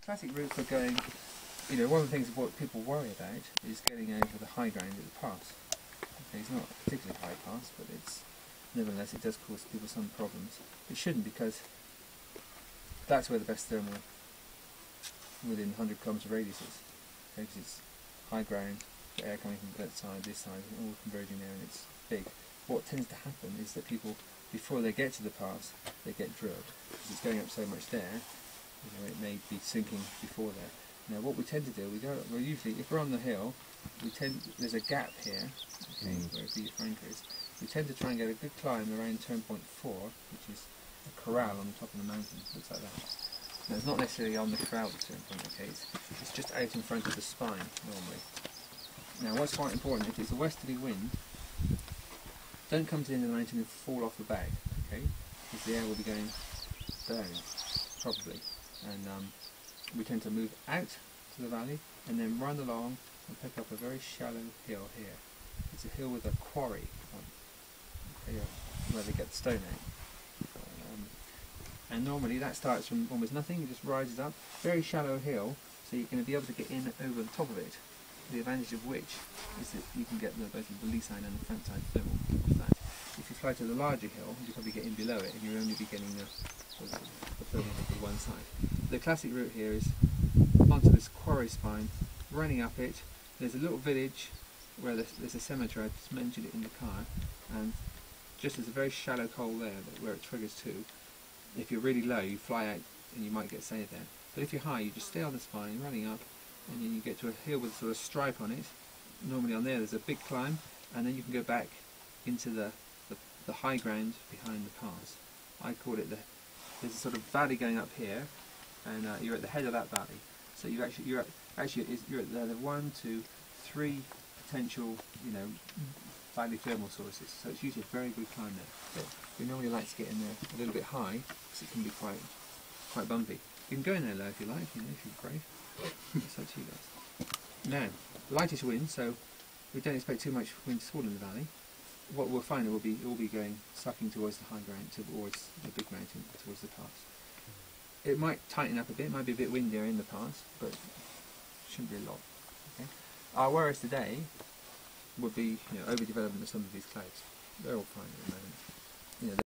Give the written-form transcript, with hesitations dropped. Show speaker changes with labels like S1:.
S1: Classic route for going, one of the things what people worry about is getting over the high ground at the pass. Okay, it's not a particularly high pass, but nevertheless it does cause people some problems. It shouldn't, because that's where the best thermal within 100 kilometre radius is. Okay, because it's high ground, the air coming from that side, this side, all converging there, and it's big. What tends to happen is that people, before they get to the pass, they get drilled, because it's going up so much there. It may be sinking before there. Now, what we tend to do, well, usually, if we're on the hill, there's a gap here, okay, where the flanker is. We tend to try and get a good climb around turn point 4, which is a corral on the top of the mountain. Looks like that. Now, it's not necessarily on the corral, the turn point, okay, it's just out in front of the spine normally. Now, what's quite important, if it's a westerly wind, don't come to the end of the mountain and fall off the back, okay, because the air will be going down, probably. And we tend to move out to the valley and then run along and pick up a very shallow hill here. It's a hill with a quarry on, where they get the stone out. And normally that starts from almost nothing, it just rises up. Very shallow hill, so you're going to be able to get in over the top of it. The advantage of which is that you can get both the lee side and the front side thermal off that. If you fly to the larger hill, you probably get in below it and you'll only be getting the thermal to one side. The classic route here is onto this quarry spine, running up it. There's a little village where there's a cemetery, I just mentioned it in the car, and just there's a very shallow hole there where it triggers to. If you're really low, you fly out and you might get saved there. But if you're high, you just stay on the spine, running up, and then you get to a hill with a sort of stripe on it. Normally on there's a big climb, and then you can go back into the high ground behind the pass. I call it there's a sort of valley going up here, and you're at the head of that valley. So you're at the 1, 2, 3 potential, valley thermal sources. So it's usually a very good climb there. But we normally like to get in there a little bit high, because it can be quite bumpy. You can go in there low if you like, if you're brave. It's up to you guys. Now, lightish wind, so we don't expect too much wind to fall in the valley. What we'll find it will be going sucking towards the high ground, towards the big mountain, towards the pass. It might tighten up a bit, might be a bit windier in the pass, but shouldn't be a lot. Okay? Our worries today would be overdevelopment of some of these clouds. They're all fine at the moment.